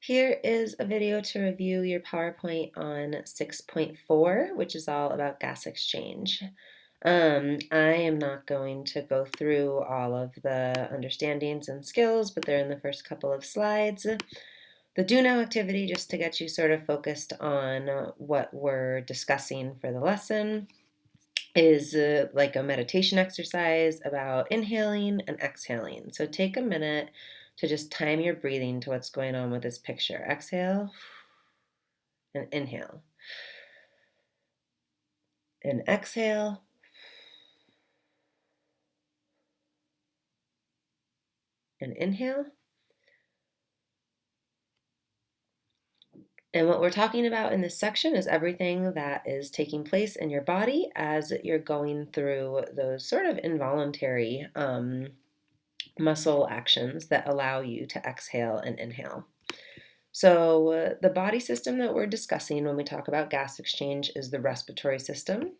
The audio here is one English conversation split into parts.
Here is a video to review your PowerPoint on 6.4, which is all about gas exchange. I am not going to go through all of the understandings and skills, but they're in the first couple of slides. The do now activity, just to get you sort of focused on what we're discussing for the lesson, is like a meditation exercise about inhaling and exhaling. So take a minute to just time your breathing to what's going on with this picture. Exhale and inhale. And exhale. And inhale. And what we're talking about in this section is everything that is taking place in your body as you're going through those sort of involuntary muscle actions that allow you to exhale and inhale. So the body system that we're discussing when we talk about gas exchange is the respiratory system.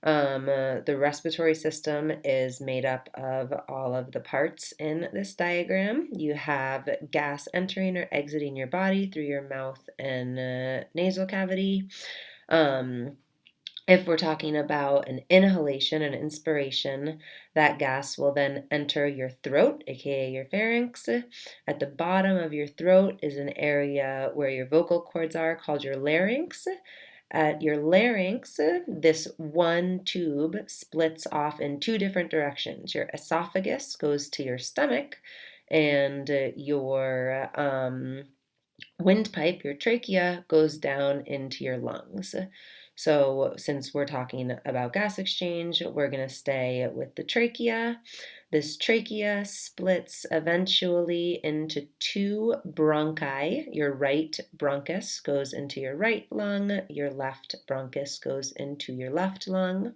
The respiratory system is made up of all of the parts in this diagram. You have gas entering or exiting your body through your mouth and nasal cavity. If we're talking about an inhalation, an inspiration, that gas will then enter your throat, aka your pharynx. At the bottom of your throat is an area where your vocal cords are called your larynx. At your larynx, this one tube splits off in two different directions. Your esophagus goes to your stomach, and your windpipe, your trachea, goes down into your lungs. So since we're talking about gas exchange, we're going to stay with the trachea. This trachea splits eventually into two bronchi. Your right bronchus goes into your right lung. Your left bronchus goes into your left lung.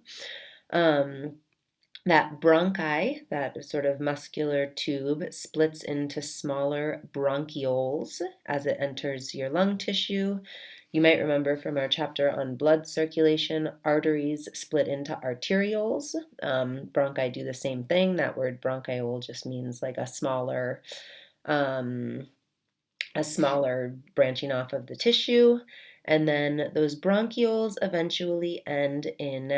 That bronchi, that sort of muscular tube, splits into smaller bronchioles as it enters your lung tissue. You might remember from our chapter on blood circulation, arteries split into arterioles. Bronchi do the same thing. That word bronchiole just means like a smaller branching off of the tissue. And then those bronchioles eventually end in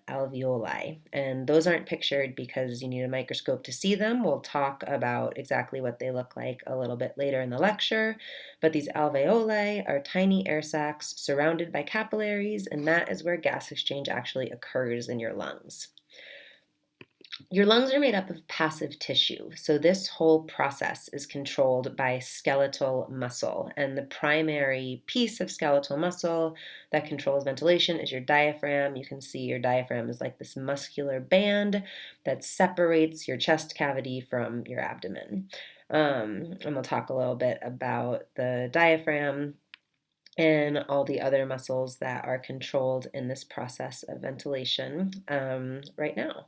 alveoli. And those aren't pictured because you need a microscope to see them. We'll talk about exactly what they look like a little bit later in the lecture. But these alveoli are tiny air sacs surrounded by capillaries, and that is where gas exchange actually occurs in your lungs. Your lungs are made up of passive tissue, so this whole process is controlled by skeletal muscle. And the primary piece of skeletal muscle that controls ventilation is your diaphragm. You can see your diaphragm is like this muscular band that separates your chest cavity from your abdomen. And we'll talk a little bit about the diaphragm and all the other muscles that are controlled in this process of ventilation right now.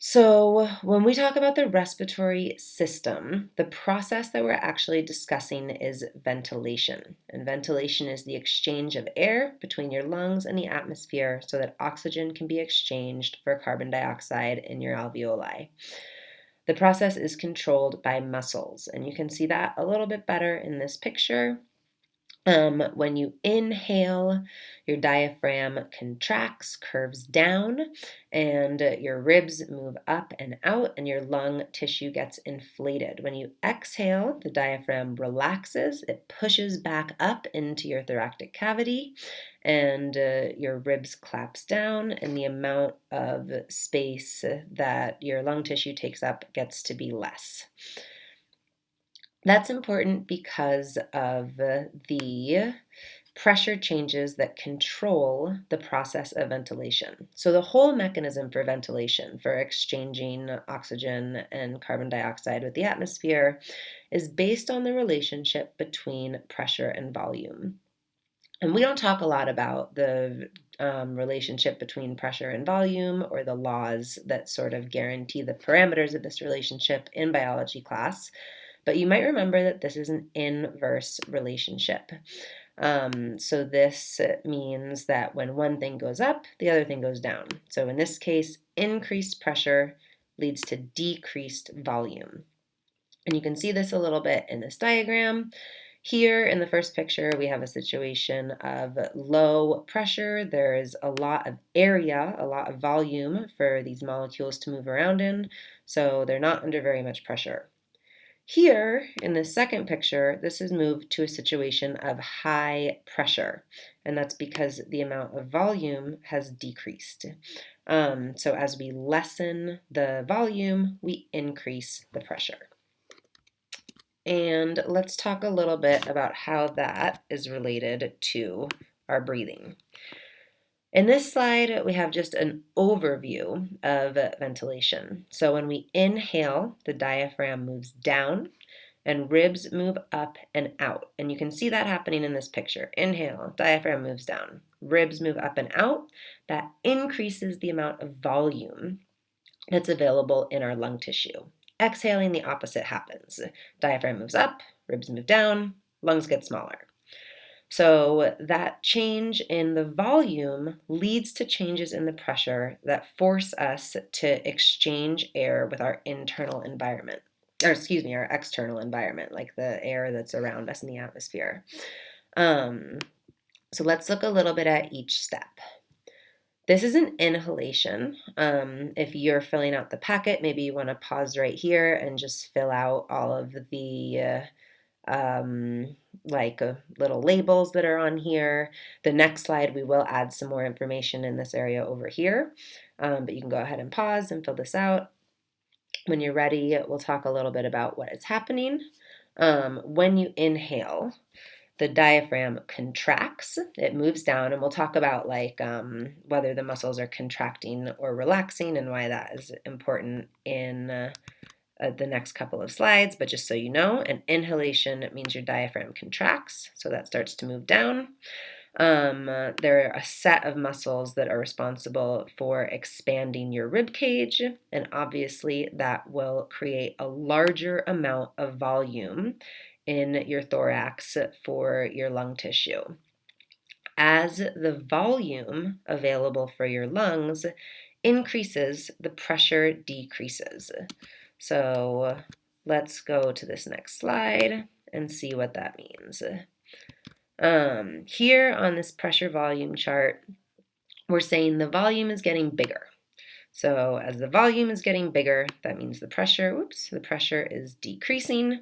So, when we talk about the respiratory system, the process that we're actually discussing is ventilation. And ventilation is the exchange of air between your lungs and the atmosphere so that oxygen can be exchanged for carbon dioxide in your alveoli. The process is controlled by muscles, and you can see that a little bit better in this picture. When you inhale, your diaphragm contracts, curves down, and your ribs move up and out, and your lung tissue gets inflated. When you exhale, the diaphragm relaxes, it pushes back up into your thoracic cavity, and your ribs collapse down, and the amount of space that your lung tissue takes up gets to be less. That's important because of the pressure changes that control the process of ventilation. So the whole mechanism for ventilation, for exchanging oxygen and carbon dioxide with the atmosphere, is based on the relationship between pressure and volume. And we don't talk a lot about the relationship between pressure and volume or the laws that sort of guarantee the parameters of this relationship in biology class. But you might remember that this is an inverse relationship. So this means that when one thing goes up, the other thing goes down. So in this case, increased pressure leads to decreased volume. And you can see this a little bit in this diagram. Here in the first picture, we have a situation of low pressure. There is a lot of area, a lot of volume for these molecules to move around in, so they're not under very much pressure. Here, in the second picture, this has moved to a situation of high pressure, and that's because the amount of volume has decreased. So as we lessen the volume, we increase the pressure. And let's talk a little bit about how that is related to our breathing. In this slide, we have just an overview of ventilation. So when we inhale, the diaphragm moves down and ribs move up and out. And you can see that happening in this picture. Inhale, diaphragm moves down, ribs move up and out. That increases the amount of volume that's available in our lung tissue. Exhaling, the opposite happens. Diaphragm moves up, ribs move down, lungs get smaller. So that change in the volume leads to changes in the pressure that force us to exchange air with our internal environment, or excuse me, our external environment, like the air that's around us in the atmosphere. So let's look a little bit at each step. This is an inhalation. If you're filling out the packet, maybe you want to pause right here and just fill out all of the little labels that are on here. The next slide, we will add some more information in this area over here, but you can go ahead and pause and fill this out. When you're ready, we'll talk a little bit about what is happening. When you inhale, the diaphragm contracts, it moves down, and we'll talk about whether the muscles are contracting or relaxing and why that is important in the next couple of slides. But just so you know, an inhalation means your diaphragm contracts, so that starts to move down. There are a set of muscles that are responsible for expanding your rib cage, and obviously that will create a larger amount of volume in your thorax for your lung tissue. As the volume available for your lungs increases, the pressure decreases. So let's go to this next slide and see what that means. Here on this pressure volume chart, we're saying the volume is getting bigger. So as the volume is getting bigger, that means the pressure is decreasing.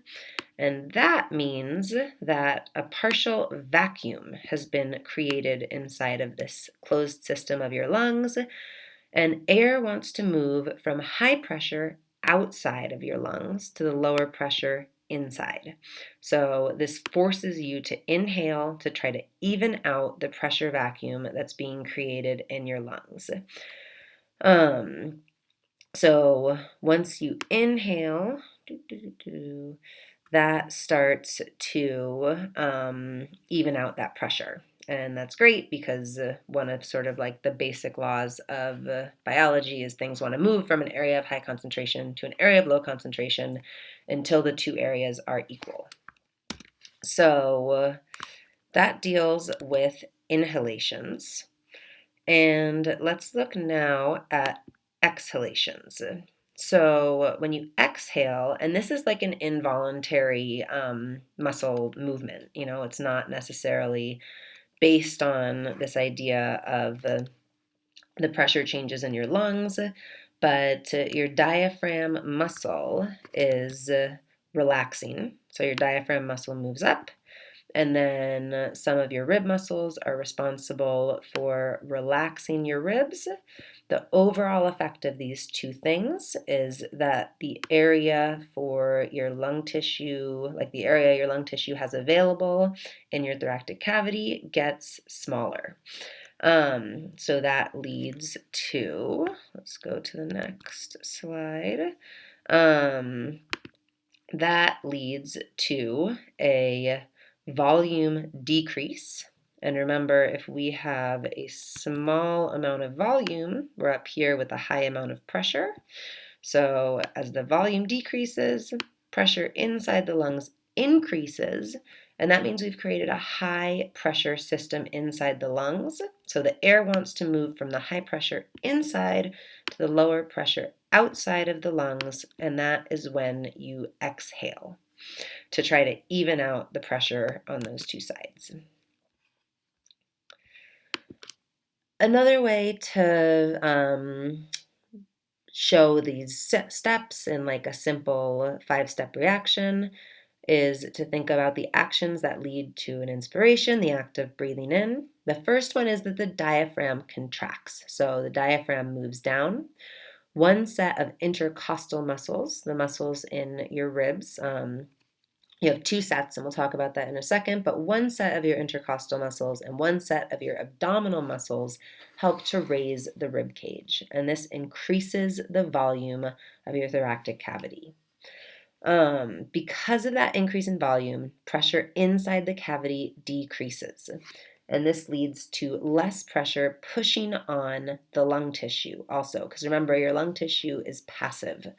And that means that a partial vacuum has been created inside of this closed system of your lungs, and air wants to move from high pressure outside of your lungs to the lower pressure inside. So this forces you to inhale to try to even out the pressure vacuum that's being created in your lungs. So once you inhale, that starts to even out that pressure. And that's great because one of sort of like the basic laws of biology is things want to move from an area of high concentration to an area of low concentration until the two areas are equal. So that deals with inhalations. And let's look now at exhalations. So when you exhale, and this is like an involuntary muscle movement, it's not necessarily based on this idea of the pressure changes in your lungs, but your diaphragm muscle is relaxing. So your diaphragm muscle moves up, and then some of your rib muscles are responsible for relaxing your ribs. The overall effect of these two things is that the area for your lung tissue, like the area your lung tissue has available in your thoracic cavity, gets smaller. So that leads to, let's go to the next slide. That leads to a volume decrease. And remember, if we have a small amount of volume, we're up here with a high amount of pressure. So as the volume decreases, pressure inside the lungs increases, and that means we've created a high pressure system inside the lungs. So the air wants to move from the high pressure inside to the lower pressure outside of the lungs, and that is when you exhale. to try to even out the pressure on those two sides. Another way to show these steps in like a simple 5-step reaction is to think about the actions that lead to an inspiration, the act of breathing in. The first one is that the diaphragm contracts. So the diaphragm moves down. One set of intercostal muscles, the muscles in your ribs, you have two sets, and we'll talk about that in a second, but one set of your intercostal muscles and one set of your abdominal muscles help to raise the rib cage, and this increases the volume of your thoracic cavity. Because of that increase in volume, pressure inside the cavity decreases, and this leads to less pressure pushing on the lung tissue also, because remember, your lung tissue is passive.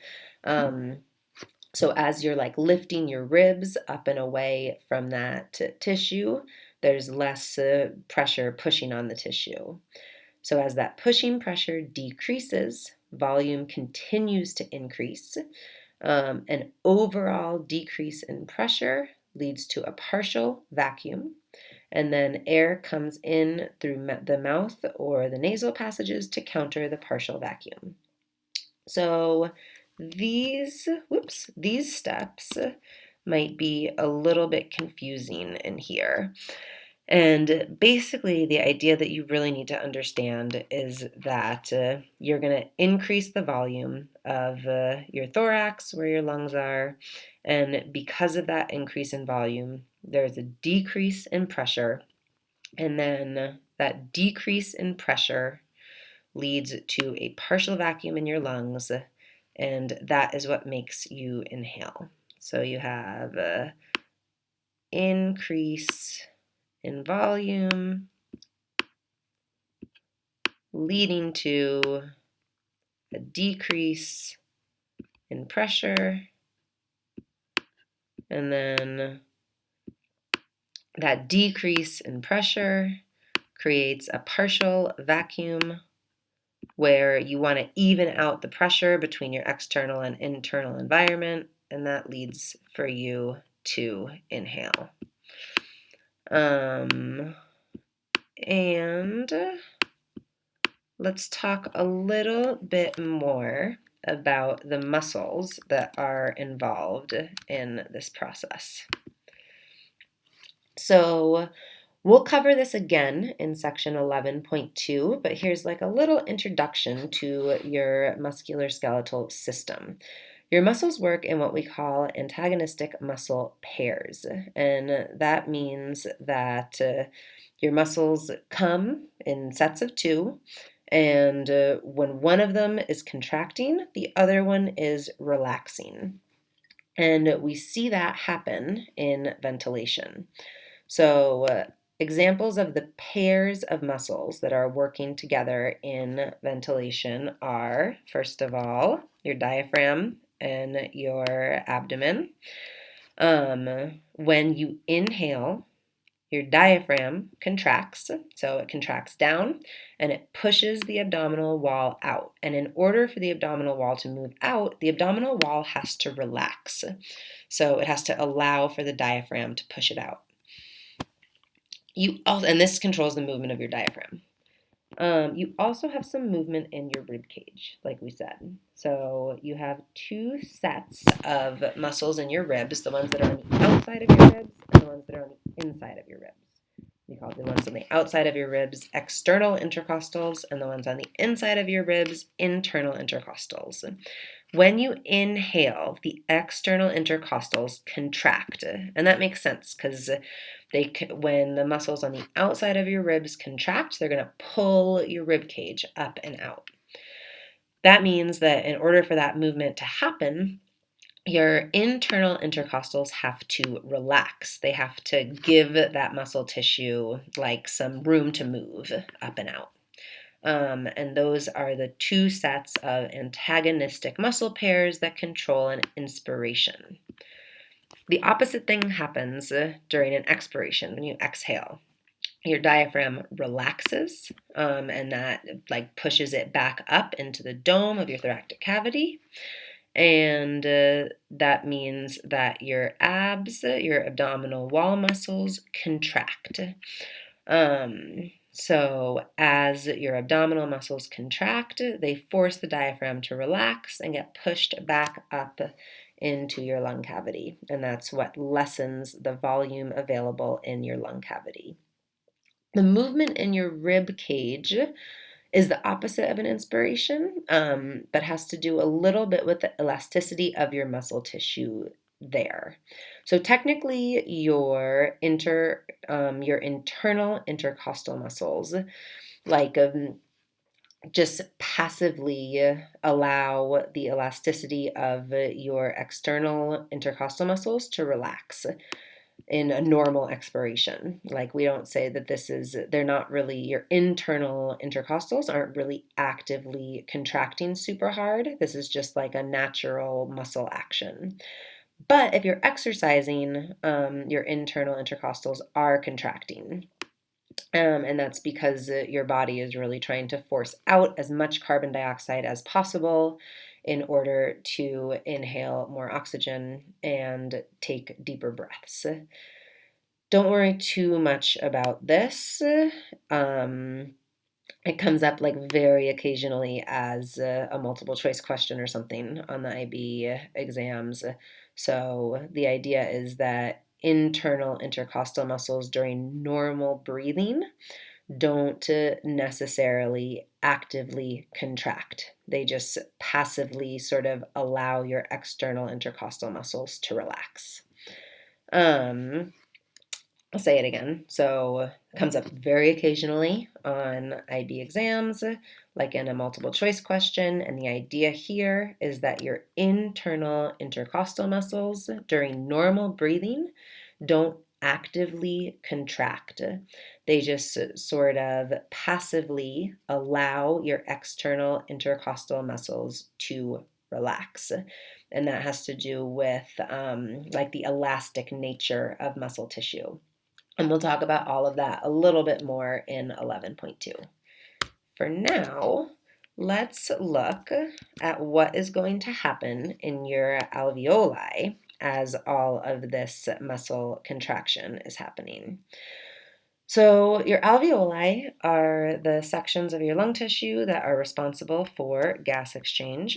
So as you're like lifting your ribs up and away from that tissue, there's less pressure pushing on the tissue. So as that pushing pressure decreases, volume continues to increase. An overall decrease in pressure leads to a partial vacuum, and then air comes in through the mouth or the nasal passages to counter the partial vacuum. So these steps might be a little bit confusing in here. And basically, the idea that you really need to understand is that you're going to increase the volume of your thorax, where your lungs are. And because of that increase in volume, there's a decrease in pressure. And then that decrease in pressure leads to a partial vacuum in your lungs. And that is what makes you inhale. So you have an increase in volume leading to a decrease in pressure, and then that decrease in pressure creates a partial vacuum where you want to even out the pressure between your external and internal environment, and that leads for you to inhale. And let's talk a little bit more about the muscles that are involved in this process. So we'll cover this again in section 11.2, but here's like a little introduction to your musculoskeletal system. Your muscles work in what we call antagonistic muscle pairs, and that means that your muscles come in sets of two, and when one of them is contracting, the other one is relaxing. And we see that happen in ventilation. So examples of the pairs of muscles that are working together in ventilation are, first of all, your diaphragm and your abdomen. When you inhale, your diaphragm contracts, so it contracts down and it pushes the abdominal wall out. And in order for the abdominal wall to move out, the abdominal wall has to relax. So it has to allow for the diaphragm to push it out. And this controls the movement of your diaphragm. You also have some movement in your rib cage, like we said. So you have two sets of muscles in your ribs, the ones that are on the outside of your ribs and the ones that are on the inside of your ribs. We call the ones on the outside of your ribs external intercostals, and the ones on the inside of your ribs internal intercostals. When you inhale, the external intercostals contract, and that makes sense because when the muscles on the outside of your ribs contract, they're going to pull your rib cage up and out. That means that in order for that movement to happen, your internal intercostals have to relax. They have to give that muscle tissue like some room to move up and out. And those are the two sets of antagonistic muscle pairs that control an inspiration. The opposite thing happens during an expiration, when you exhale. Your diaphragm relaxes, and that like pushes it back up into the dome of your thoracic cavity. And that means that your abs, your abdominal wall muscles, contract. So as your abdominal muscles contract, they force the diaphragm to relax and get pushed back up into your lung cavity. And that's what lessens the volume available in your lung cavity. The movement in your rib cage is the opposite of an inspiration, but has to do a little bit with the elasticity of your muscle tissue there. So technically, your internal intercostal muscles, like just passively allow the elasticity of your external intercostal muscles to relax in a normal expiration. Like, we don't say that they're not really, your internal intercostals aren't really actively contracting super hard. This is just like a natural muscle action. But if you're exercising, your internal intercostals are contracting. And that's because your body is really trying to force out as much carbon dioxide as possible in order to inhale more oxygen and take deeper breaths. Don't worry too much about this. It comes up like very occasionally as a multiple choice question or something on the IB exams. So the idea is that internal intercostal muscles during normal breathing don't necessarily actively contract. They just passively sort of allow your external intercostal muscles to relax. I'll say it again. So it comes up very occasionally on IB exams, like in a multiple choice question. And the idea here is that your internal intercostal muscles during normal breathing don't actively contract. They just sort of passively allow your external intercostal muscles to relax. And that has to do with like the elastic nature of muscle tissue. And we'll talk about all of that a little bit more in 11.2. For now, let's look at what is going to happen in your alveoli as all of this muscle contraction is happening. So your alveoli are the sections of your lung tissue that are responsible for gas exchange.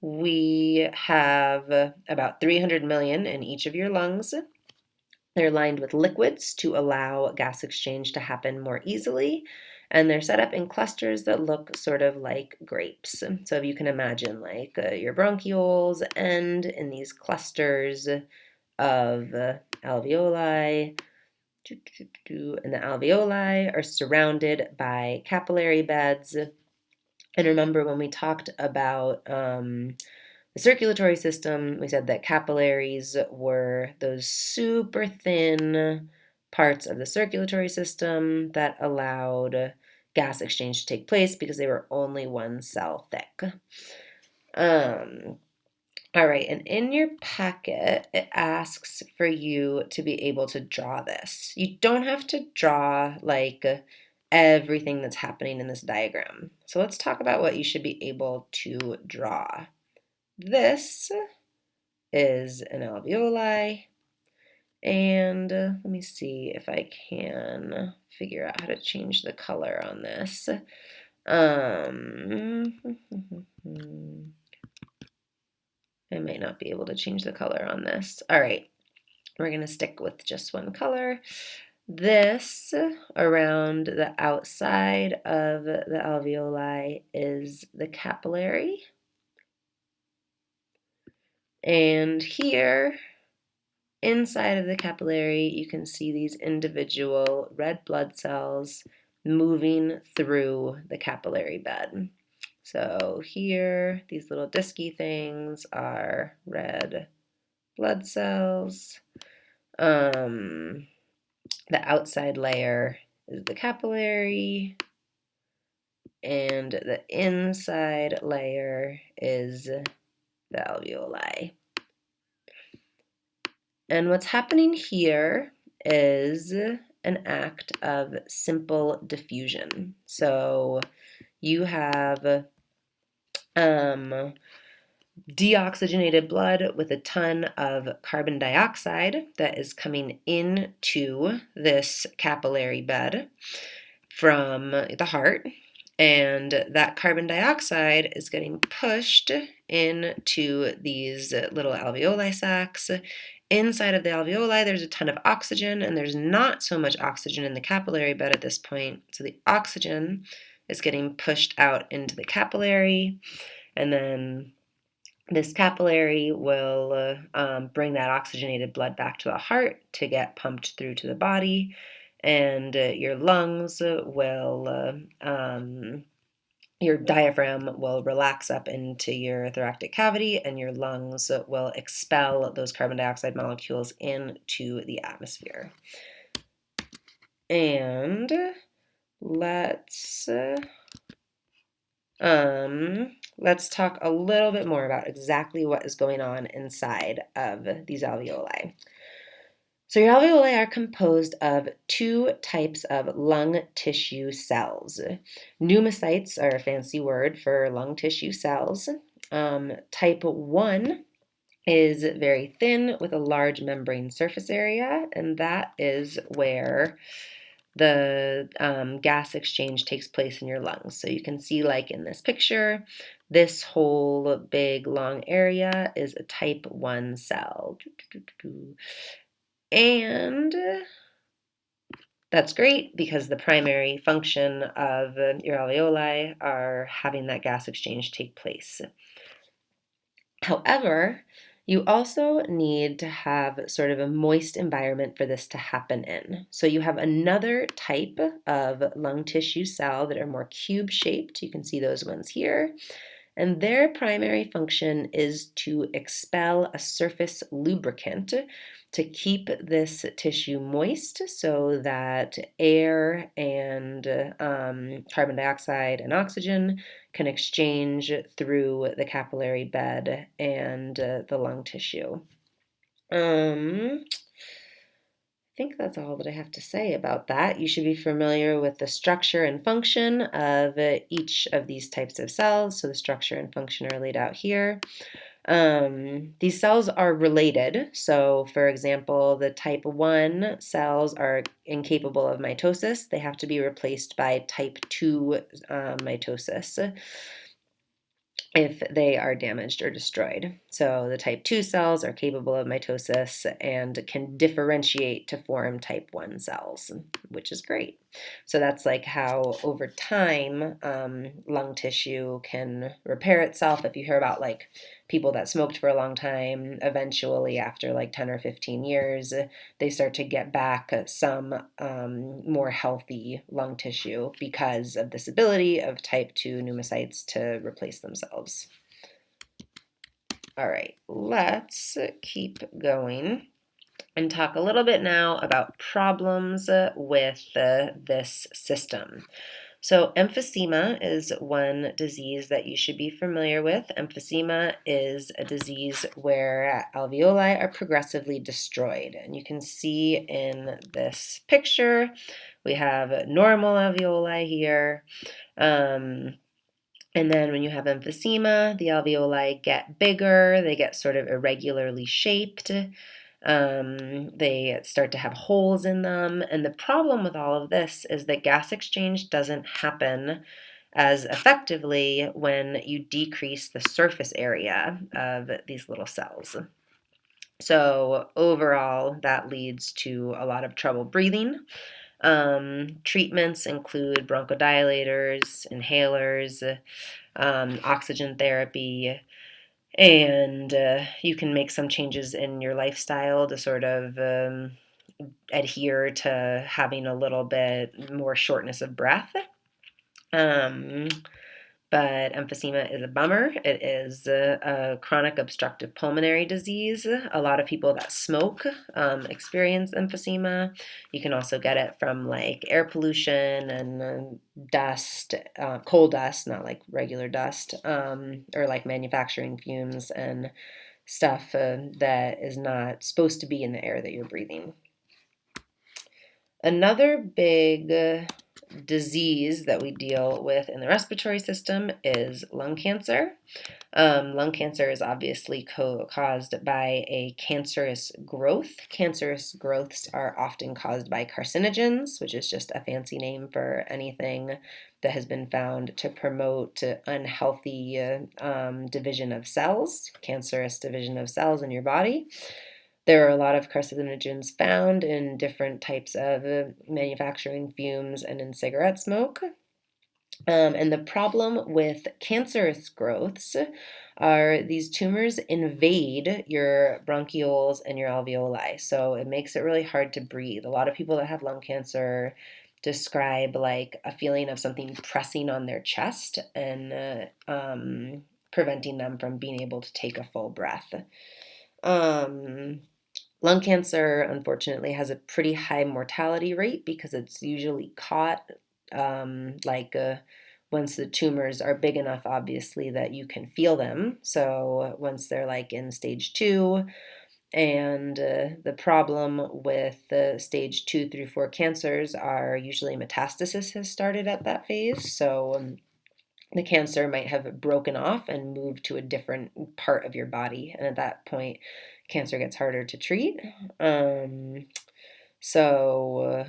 We have about 300 million in each of your lungs. They're lined with liquids to allow gas exchange to happen more easily, and they're set up in clusters that look sort of like grapes. So if you can imagine, like your bronchioles end in these clusters of alveoli, and the alveoli are surrounded by capillary beds. And remember, when we talked about the circulatory system, we said that capillaries were those super thin parts of the circulatory system that allowed gas exchange to take place because they were only one cell thick. All right, and in your packet, it asks for you to be able to draw this. You don't have to draw like everything that's happening in this diagram. So let's talk about what you should be able to draw. This is an alveoli, and let me see if I can figure out how to change the color on this. I might not be able to change the color on this. All right, we're going to stick with just one color. This around the outside of the alveoli is the capillary. And here, inside of the capillary, you can see these individual red blood cells moving through the capillary bed. So here, these little disky things are red blood cells. The outside layer is the capillary, and the inside layer is the alveoli. And what's happening here is an act of simple diffusion. So you have Deoxygenated blood with a ton of carbon dioxide that is coming into this capillary bed from the heart. And that carbon dioxide is getting pushed into these little alveoli sacs. Inside of the alveoli, there's a ton of oxygen, and there's not so much oxygen in the capillary bed at this point. So the oxygen is getting pushed out into the capillary, and then this capillary will bring that oxygenated blood back to the heart to get pumped through to the body, and your lungs will, your diaphragm will relax up into your thoracic cavity, and your lungs will expel those carbon dioxide molecules into the atmosphere. And let's talk a little bit more about exactly what is going on inside of these alveoli. So your alveoli are composed of two types of lung tissue cells. Pneumocytes are a fancy word for lung tissue cells. Type 1 is very thin with a large membrane surface area, and that is where the gas exchange takes place in your lungs. So you can see, like in this picture, this whole big long area is a type 1 cell. And that's great because the primary function of your alveoli are having that gas exchange take place. However, you also need to have sort of a moist environment for this to happen in. So you have another type of lung tissue cell that are more cube-shaped. You can see those ones here. And their primary function is to expel a surface lubricant to keep this tissue moist so that air and carbon dioxide and oxygen can exchange through the capillary bed and the lung tissue. I think that's all that I have to say about that. You should be familiar with the structure and function of each of these types of cells. So the structure and function are laid out here. These cells are related. So, for example, the type 1 cells are incapable of mitosis. They have to be replaced by type 2 mitosis if they are damaged or destroyed. So the type 2 cells are capable of mitosis and can differentiate to form type 1 cells, which is great. So that's like how over time lung tissue can repair itself. If you hear about like people that smoked for a long time, eventually after like 10 or 15 years, they start to get back some more healthy lung tissue because of this ability of type 2 pneumocytes to replace themselves. All right, let's keep going and talk a little bit now about problems with this system. So emphysema is one disease that you should be familiar with. Emphysema is a disease where alveoli are progressively destroyed. And you can see in this picture, we have normal alveoli here. And then when you have emphysema, the alveoli get bigger, they get sort of irregularly shaped. They start to have holes in them. And the problem with all of this is that gas exchange doesn't happen as effectively when you decrease the surface area of these little cells. So overall, that leads to a lot of trouble breathing. Treatments include bronchodilators, inhalers, oxygen therapy, and you can make some changes in your lifestyle to sort of adhere to having a little bit more shortness of breath. But emphysema is a bummer. It is a chronic obstructive pulmonary disease. A lot of people that smoke experience emphysema. You can also get it from like air pollution and dust, coal dust, not like regular dust, or like manufacturing fumes and stuff that is not supposed to be in the air that you're breathing. Another big disease that we deal with in the respiratory system is lung cancer. Lung cancer is obviously caused by a cancerous growth. Cancerous growths are often caused by carcinogens, which is just a fancy name for anything that has been found to promote unhealthy division of cells, cancerous division of cells in your body. There are a lot of carcinogens found in different types of manufacturing fumes and in cigarette smoke. And the problem with cancerous growths are these tumors invade your bronchioles and your alveoli. So it makes it really hard to breathe. A lot of people that have lung cancer describe like a feeling of something pressing on their chest and preventing them from being able to take a full breath. Lung cancer, unfortunately, has a pretty high mortality rate because it's usually caught once the tumors are big enough, obviously, that you can feel them. So once they're like in stage 2, and the problem with the stage 2 through 4 cancers are usually metastasis has started at that phase. So the cancer might have broken off and moved to a different part of your body. And at that point, cancer gets harder to treat. So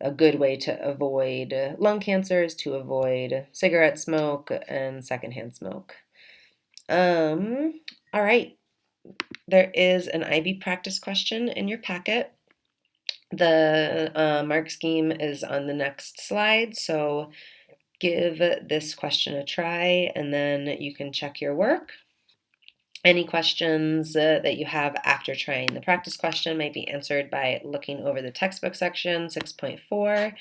a good way to avoid lung cancer is to avoid cigarette smoke and secondhand smoke. All right. There is an IB practice question in your packet. The mark scheme is on the next slide, so give this question a try and then you can check your work. Any questions that you have after trying the practice question might be answered by looking over the textbook section, 6.4.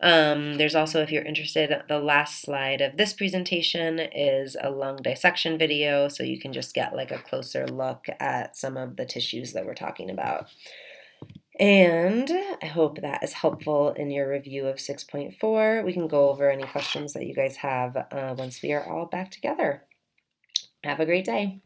There's also, if you're interested, the last slide of this presentation is a lung dissection video, so you can just get like a closer look at some of the tissues that we're talking about. And I hope that is helpful in your review of 6.4. We can go over any questions that you guys have once we are all back together. Have a great day.